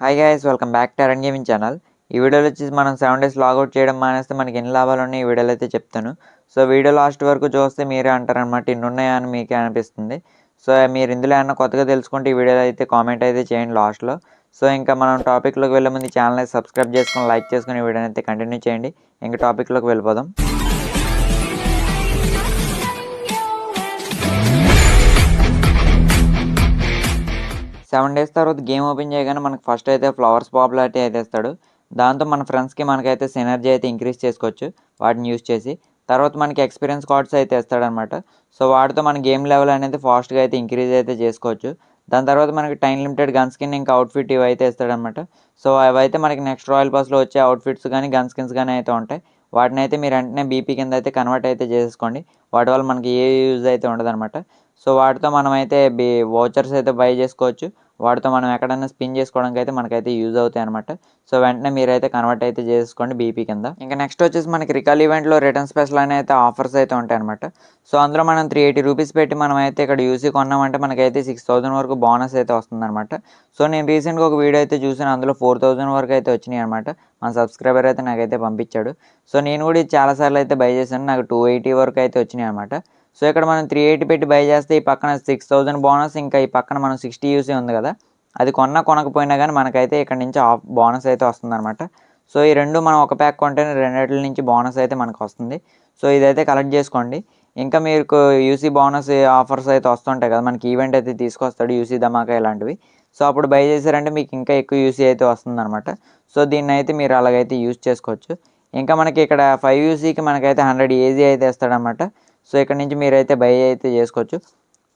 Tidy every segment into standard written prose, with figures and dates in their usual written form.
Hi guys welcome back to Aran gaming channel. ఈ వీడియోలో వచ్చేసి మనం 7 డేస్ లాగౌట్ చేయడం మానేస్తే మనకి ఎన్ని లాభాలు ఉన్నాయి ఈ వీడియోలో అయితే చెప్తాను. సో వీడియో లాస్ట్ వరకు చూస్తే మీరే అంటారనమాట ఇన్ని ఉన్నాయా అని మీకే అనిపిస్తుంది. సో మీరు ఇందులో ఏమన్నా కొత్తగా తెలుసుకుంటే ఈ వీడియోలో అయితే కామెంట్ అయితే చేయండి లాస్ట్లో. సో ఇంకా మనం టాపిక్లోకి వెళ్ళే ముందు ఛానల్ అయితే సబ్స్క్రైబ్ చేసుకొని లైక్ చేసుకుని ఈ వీడియోని అయితే కంటిన్యూ చేయండి. ఇంకా టాపిక్లోకి వెళ్ళిపోదాం. 7 డేస్ తర్వాత గేమ్ ఓపెన్ చేయగానే మనకు ఫస్ట్ అయితే ఫ్లవర్స్ పాపులారిటీ అయితే ఇస్తాడు. దాంతో మన ఫ్రెండ్స్కి మనకైతే సినర్జీ అయితే ఇంక్రీజ్ చేసుకోవచ్చు వాటిని యూస్ చేసి. తర్వాత మనకి ఎక్స్పీరియన్స్ కార్డ్స్ అయితే ఇస్తాడనమాట. సో వాటితో మన గేమ్ లెవెల్ అనేది ఫాస్ట్గా అయితే ఇంక్రీజ్ అయితే చేసుకోవచ్చు. దాని తర్వాత మనకి టైం లిమిటెడ్ గన్ స్కిన్ ఇంకా అవుట్ఫిట్ ఇవి అయితే ఇస్తాడనమాట. సో అవైతే మనకి నెక్స్ట్ రాయల్ పాస్లో వచ్చే అవుట్ఫిట్స్ కానీ గన్ స్కిన్స్ కానీ అయితే ఉంటాయి. వాటిని అయితే మీరు వెంటనే బీపీ కింద అయితే కన్వర్ట్ అయితే చేసుకోండి. వాటి వల్ల మనకి ఏ యూజ్ అయితే ఉండదన్నమాట. సో వాటితో మనమైతే వోచర్స్ అయితే బై చేసుకోవచ్చు. వాటితో మనం ఎక్కడైనా స్పిన్ చేసుకోవడానికి అయితే మనకైతే యూజ్ అవుతాయి అనమాట. సో వెంటనే మీరైతే కన్వర్ట్ అయితే చేసుకోండి బీపీ కింద. ఇంకా నెక్స్ట్ వచ్చేసి మనకి రికాల్ ఈవెంట్లో రిటర్న్ స్పెషల్ అనే అయితే ఆఫర్స్ అయితే ఉంటాయి అనమాట. సో అందులో మనం 380 రూపీస్ పెట్టి మనం అయితే ఇక్కడ యూసీ కొన్నామంటే మనకైతే 6000 వరకు బోనస్ అయితే వస్తుందన్నమాట. సో నేను రీసెంట్గా ఒక వీడియో అయితే చూసాను, అందులో 4000 వరకు అయితే వచ్చినాయి అనమాట. మన సబ్స్క్రైబర్ అయితే నాకైతే పంపించాడు. సో నేను కూడా ఇది చాలాసార్లు అయితే బై చేశాను, నాకు 280 వరకు అయితే వచ్చినాయి అనమాట. సో ఇక్కడ మనం 380 పెట్టి బై చేస్తే ఈ పక్కన 6000 బోనస్, ఇంకా ఈ పక్కన మనం 60 యూసీ ఉంది కదా, అది కొనకపోయినా కానీ మనకైతే ఇక్కడ నుంచి ఆఫ్ బోనస్ అయితే వస్తుందన్నమాట. సో ఈ రెండు మనం ఒక ప్యాక్ కొంటేనే రెండిటి నుంచి బోనస్ అయితే మనకు వస్తుంది. సో ఇదైతే కలెక్ట్ చేసుకోండి. ఇంకా మీకు యూసీ బోనస్ ఆఫర్స్ అయితే వస్తుంటాయి కదా, మనకి ఈవెంట్ అయితే తీసుకొస్తాడు యూసీ ధమాకా ఇలాంటివి. సో అప్పుడు బై చేశారంటే మీకు ఇంకా ఎక్కువ యూసీ అయితే వస్తుందన్నమాట. సో దీన్ని అయితే మీరు అలాగైతే యూస్ చేసుకోవచ్చు. ఇంకా మనకి ఇక్కడ 5 యూసీకి మనకైతే 100 ఏజీ అయితే ఇస్తాడనమాట. సో ఇక్కడ నుంచి మీరైతే బై అయితే చేసుకోవచ్చు.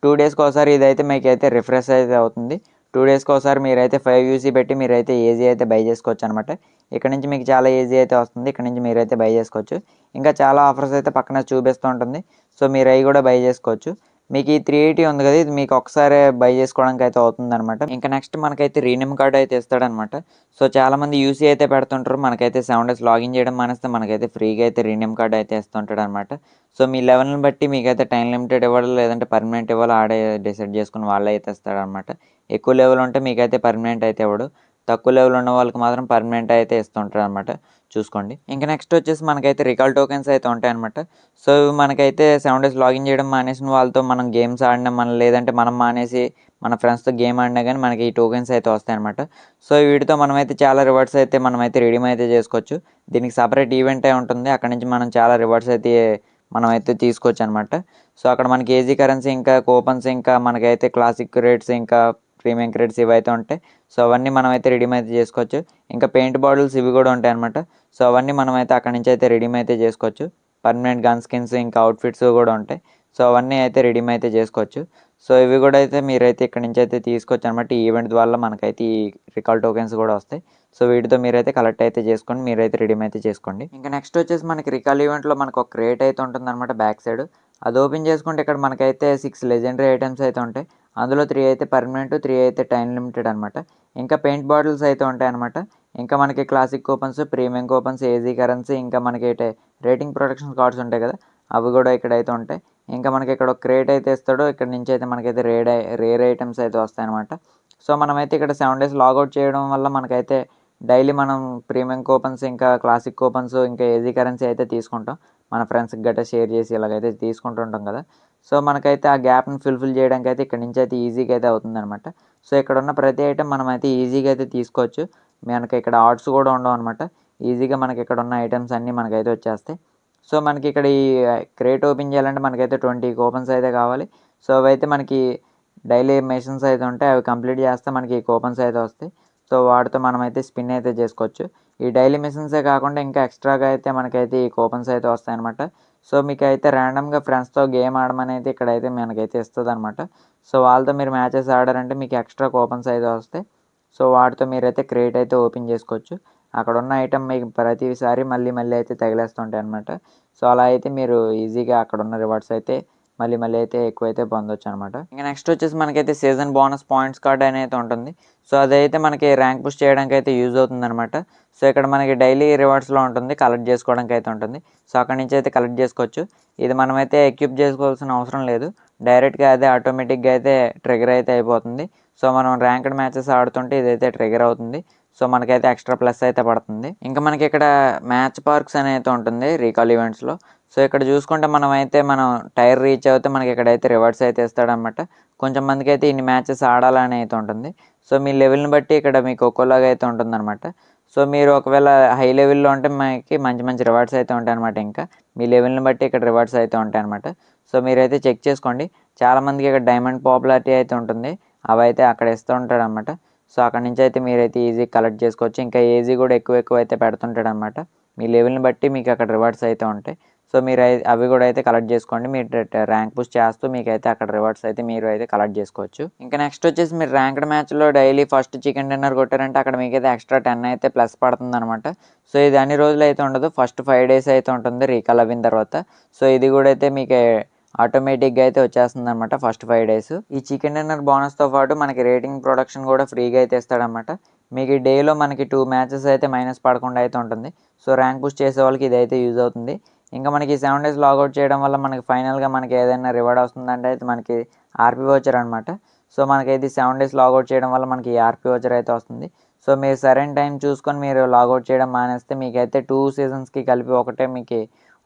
2 డేస్కి ఒకసారి ఇదైతే మీకు అయితే రిఫ్రెష్ అయితే అవుతుంది. 2 డేస్కి ఒకసారి మీరైతే 5 యూసీ పెట్టి మీరైతే ఏజీ అయితే బై చేసుకోవచ్చు అనమాట. ఇక్కడ నుంచి మీకు చాలా ఈజీ అయితే వస్తుంది. ఇక్కడ నుంచి మీరైతే బై చేసుకోవచ్చు. ఇంకా చాలా ఆఫర్స్ అయితే పక్కన చూపిస్తూ ఉంటుంది. సో మీరు అవి కూడా బై చేసుకోవచ్చు. మీకు ఈ 380 ఉంది కదా, ఇది మీకు ఒకసారి బై చేసుకోవడానికి అయితే అవుతుంది అనమాట. ఇంకా నెక్స్ట్ మనకైతే రీనేమ్ కార్డ్ అయితే ఇస్తాడనమాట. సో చాలామంది యూసీ అయితే పెడుతుంటారు, మనకైతే 7 డేస్ లాగిన్ చేయడం మానేస్తే మనకైతే ఫ్రీగా అయితే రీనేమ్ కార్డ్ అయితే ఇస్తుంటాడు అనమాట. సో మీ లెవెల్ని బట్టి మీకైతే టైం లిమిటెడ్ ఇవ్వాలి, లేదంటే పర్మనెంట్ ఇవ్వాలి, ఆడే డిసైడ్ చేసుకుని వాళ్ళే అయితే ఇస్తాడనమాట. ఎక్కువ లెవెల్ ఉంటే మీకైతే పర్మనెంట్ అయితే ఇవ్వడు, తక్కువ లెవెల్ ఉన్న వాళ్ళకి మాత్రం పర్మనెంట్ అయితే ఇస్తుంటారు అనమాట. చూసుకోండి. ఇంకా నెక్స్ట్ వచ్చేసి మనకైతే రికాల్ టోకెన్స్ అయితే ఉంటాయన్నమాట. సో మనకైతే 7 డేస్ లాగిన్ చేయడం మానేసిన వాళ్ళతో మనం గేమ్స్ ఆడినా, లేదంటే మనం మానేసి మన ఫ్రెండ్స్తో గేమ్ ఆడినా కానీ మనకి ఈ టోకెన్స్ అయితే వస్తాయన్నమాట. సో వీటితో మనమైతే చాలా రివార్డ్స్ అయితే మనమైతే రిడీమ్ అయితే చేసుకోవచ్చు. దీనికి సపరేట్ ఈవెంట్ ఉంటుంది, అక్కడ నుంచి మనం చాలా రివార్డ్స్ అయితే మనమైతే తీసుకోవచ్చు అనమాట. సో అక్కడ మనకి ఏజీ కరెన్సీ, ఇంకా కూపన్స్, ఇంకా మనకైతే క్లాసిక్ రేట్స్, ఇంకా ప్రీమియం క్రెడిట్స్ ఇవైతే ఉంటాయి. సో అవన్నీ మనమైతే రిడీమ్ అయితే చేసుకోవచ్చు. ఇంకా పెయింట్ బాటిల్స్ ఇవి కూడా ఉంటాయి అనమాట. సో అవన్నీ మనమైతే అక్కడి నుంచి అయితే రిడీమ్ అయితే చేసుకోవచ్చు. పర్మనెంట్ గన్ స్కిన్స్, ఇంకా అవుట్ఫిట్స్ కూడా ఉంటాయి. సో అవన్నీ అయితే రిడీమ్ అయితే చేసుకోవచ్చు. సో ఇవి కూడా అయితే మీరైతే ఇక్కడ నుంచి అయితే తీసుకోవచ్చు అనమాట. ఈ ఈవెంట్ వల్ల మనకైతే ఈ రికాల్ టోకెన్స్ కూడా వస్తాయి. సో వీటితో మీరైతే కలెక్ట్ అయితే చేసుకొని మీరైతే రిడీమ్ అయితే చేసుకోండి. ఇంకా నెక్స్ట్ వచ్చేసి మనకి రికాల్ ఈవెంట్లో మనకు ఒక క్రేట్ అయితే ఉంటుంది అనమాట బ్యాక్ సైడ్. అది ఓపెన్ చేసుకుంటే ఇక్కడ మనకైతే 6 లెజెండరీ ఐటమ్స్ అయితే ఉంటాయి. అందులో 3 అయితే పర్మనెంట్, 3 అయితే టైం లిమిటెడ్ అనమాట. ఇంకా పెయింట్ బాటిల్స్ అయితే ఉంటాయి అనమాట. ఇంకా మనకి classic coupons, premium coupons, AG currency, ఇంకా మనకి రేటింగ్ ప్రొటెక్షన్ కార్డ్స్ ఉంటాయి కదా, అవి కూడా ఇక్కడైతే ఉంటాయి. ఇంకా మనకి ఇక్కడ ఒక క్రేట్ అయితే ఇస్తాడు, ఇక్కడ నుంచి అయితే మనకైతే రేర్ ఐటమ్స్ అయితే వస్తాయన్నమాట. సో మనమైతే ఇక్కడ 7 డేస్ లాగౌట్ చేయడం వల్ల మనకైతే డైలీ మనం ప్రీమియం కూపన్స్, ఇంకా క్లాసిక్ కూపన్స్, ఇంకా ఏజీ కరెన్సీ అయితే తీసుకుంటాం. మన ఫ్రెండ్స్కి గట్రా షేర్ చేసి ఇలాగైతే తీసుకుంటూ ఉంటాం కదా. సో మనకైతే ఆ గ్యాప్ని ఫుల్ఫిల్ చేయడానికి అయితే ఇక్కడ నుంచి అయితే ఈజీగా అయితే అవుతుందన్నమాట. సో ఇక్కడ ఉన్న ప్రతి ఐటమ్ మనం అయితే ఈజీగా అయితే తీసుకోవచ్చు. మనకి ఇక్కడ ఆర్ట్స్ కూడా ఉండవు అనమాట. ఈజీగా మనకి ఇక్కడ ఉన్న ఐటమ్స్ అన్నీ మనకైతే వచ్చేస్తాయి. సో మనకి ఇక్కడ ఈ క్రేట్ ఓపెన్ చేయాలంటే మనకైతే 20 కూపన్స్ అయితే కావాలి. సో అవైతే మనకి డైలీ మిషన్స్ అయితే ఉంటాయి, అవి కంప్లీట్ చేస్తే మనకి ఈ కూపన్స్ అయితే వస్తాయి. సో వాటితో మనమైతే స్పిన్ అయితే చేసుకోవచ్చు. ఈ డైలీ మిషన్సే కాకుండా ఇంకా ఎక్స్ట్రాగా అయితే మనకైతే ఈ కూపన్స్ అయితే వస్తాయన్నమాట. సో మీకు అయితే ర్యాండమ్గా ఫ్రెండ్స్తో గేమ్ ఆడమని అయితే ఇక్కడైతే మనకైతే ఇస్తుంది అనమాట. సో వాళ్ళతో మీరు మ్యాచెస్ ఆడారంటే మీకు ఎక్స్ట్రా కూపన్స్ అయితే వస్తాయి. సో వాటితో మీరైతే క్రేట్ అయితే ఓపెన్ చేసుకోవచ్చు. అక్కడ ఉన్న ఐటమ్ మీకు ప్రతిసారి మళ్ళీ మళ్ళీ అయితే తగిలేస్తుంటాయి అనమాట. సో అలా అయితే మీరు ఈజీగా అక్కడ ఉన్న రివార్డ్స్ అయితే మళ్ళీ మళ్ళీ అయితే ఎక్కువైతే పొందొచ్చు అనమాట. ఇంకా నెక్స్ట్ వచ్చేసి మనకైతే సీజన్ బోనస్ పాయింట్స్ కార్డ్ అనేది ఉంటుంది. సో అదైతే మనకి ర్యాంక్ పుష్ చేయడానికి అయితే యూజ్ అవుతుంది అనమాట. సో ఇక్కడ మనకి డైలీ రివార్డ్స్లో ఉంటుంది, కలెక్ట్ చేసుకోవడానికి అయితే ఉంటుంది. సో అక్కడ నుంచి అయితే కలెక్ట్ చేసుకోవచ్చు. ఇది మనమైతే ఎక్విప్ చేసుకోవాల్సిన అవసరం లేదు, డైరెక్ట్గా అదే ఆటోమేటిక్గా అయితే ట్రిగర్ అయితే అయిపోతుంది. సో మనం ర్యాంక్డ్ మ్యాచెస్ ఆడుతుంటే ఇదైతే ట్రిగర్ అవుతుంది. సో మనకైతే ఎక్స్ట్రా ప్లస్ అయితే పడుతుంది. ఇంకా మనకి ఇక్కడ మ్యాచ్ పార్క్స్ అనేది ఉంటుంది రీకాల్ ఈవెంట్స్లో. సో ఇక్కడ చూసుకుంటే మనం టైర్ రీచ్ అవుతే మనకి ఇక్కడైతే రివార్డ్స్ అయితే ఇస్తాడనమాట. కొంచెం మందికి అయితే ఇన్ని మ్యాచెస్ ఆడాలని అయితే ఉంటుంది. సో మీ లెవెల్ని బట్టి ఇక్కడ మీకు ఒక్కోలాగా అయితే ఉంటుందన్నమాట. సో మీరు ఒకవేళ హై లెవెల్లో ఉంటే మనకి మంచి మంచి రివార్డ్స్ అయితే ఉంటాయన్నమాట. ఇంకా మీ లెవెల్ని బట్టి ఇక్కడ రివార్డ్స్ అయితే ఉంటాయన్నమాట. సో మీరైతే చెక్ చేసుకోండి. చాలామందికి ఇక్కడ డైమండ్ పాపులారిటీ అయితే ఉంటుంది, అవి అయితే అక్కడ ఇస్తూ ఉంటాడు అనమాట. సో అక్కడ నుంచి అయితే మీరైతే ఈజీ కలెక్ట్ చేసుకోవచ్చు. ఇంకా ఈజీ కూడా ఎక్కువ అయితే పెడుతుంటాడు అనమాట. మీ లెవెల్ని బట్టి మీకు అక్కడ రివార్డ్స్ అయితే ఉంటాయి. సో మీరు అవి కూడా అయితే కలెక్ట్ చేసుకోండి. మీరు ర్యాంక్ పుష్ చేస్తూ మీకైతే అక్కడ రివార్డ్స్ అయితే మీరు అయితే కలెక్ట్ చేసుకోవచ్చు. ఇంకా నెక్స్ట్ వచ్చేసి మీరు ర్యాంక్డ్ మ్యాచ్లో డైలీ ఫస్ట్ చికెన్ డిన్నర్ కొట్టారంటే అక్కడ మీకైతే ఎక్స్ట్రా 10 అయితే ప్లస్ పడుతుంది అనమాట. సో ఇది అన్ని రోజులు అయితే ఉండదు, ఫస్ట్ 5 days అయితే ఉంటుంది రీకాల్ అయిన తర్వాత. సో ఇది కూడా అయితే మీకు ఆటోమేటిక్గా అయితే వచ్చేస్తుంది అనమాట ఫస్ట్ 5 days. ఈ చికెన్ డిన్నర్ బోనస్తో పాటు మనకి రేటింగ్ ప్రొడక్షన్ కూడా ఫ్రీగా అయితే ఇస్తాడనమాట. మీకు ఈ డేలో మనకి 2 matches అయితే మైనస్ పడకుండా అయితే ఉంటుంది. సో ర్యాంక్ పుష్ చేసే వాళ్ళకి ఇదైతే యూజ్ అవుతుంది. ఇంకా మనకి 7 days లాగౌట్ చేయడం వల్ల మనకి ఫైనల్గా మనకి ఏదైనా రివార్డ్ వస్తుందంటే అయితే మనకి ఆర్పీ వోచర్ అనమాట. సో మనకైతే 7 days లాగౌట్ చేయడం వల్ల మనకి ఆర్పీ వోచర్ అయితే వస్తుంది. సో మీరు సరైన టైం చూసుకొని మీరు లాగౌట్ చేయడం మానేస్తే మీకైతే 2 seasonsకి కలిపి మీకు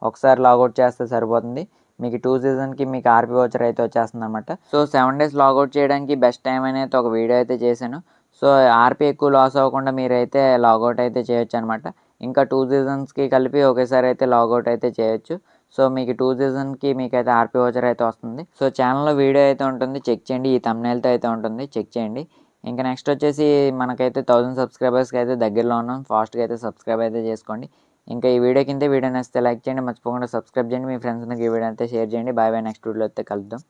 ఒకసారి లాగౌట్ చేస్తే సరిపోతుంది. మీకు 2 seasonకి మీకు ఆర్పీ వోచర్ అయితే వచ్చేస్తుంది అనమాట. సో 7 days లాగౌట్ చేయడానికి బెస్ట్ టైం అనేది ఒక వీడియో అయితే చేశాను. సో ఆర్పీ ఎక్కువ లాస్ అవ్వకుండా మీరైతే లాగౌట్ అయితే చేయొచ్చు అనమాట. ఇంకా 2 seasonsకి కలిపి ఒకేసారి అయితే లాగౌట్ అయితే చేయొచ్చు. సో మీకు 2 seasonకి మీకైతే ఆర్పీ వోచర్ అయితే వస్తుంది. సో ఛానల్లో వీడియో అయితే ఉంటుంది, చెక్ చేయండి. ఈ thumbnailతో అయితే ఉంటుంది, చెక్ చేయండి. ఇంకా నెక్స్ట్ వచ్చేసి మనకైతే 1000 సబ్స్క్రైబర్స్కి అయితే దగ్గరలో ఉన్నాం. ఫాస్ట్గా అయితే సబ్స్క్రైబ్ అయితే చేసుకోండి. ఇంకా ఈ వీడియో కింద వీడియో నచ్చితే లైక్ చేయండి, మర్చిపోకుండా సబ్స్క్రైబ్ చేయండి. మీ ఫ్రెండ్స్కి ఈ వీడియో అయితే షేర్ చేయండి. బాయ్ బాయ్, నెక్స్ట్ వీడియోలో అయితే కలుద్దాం.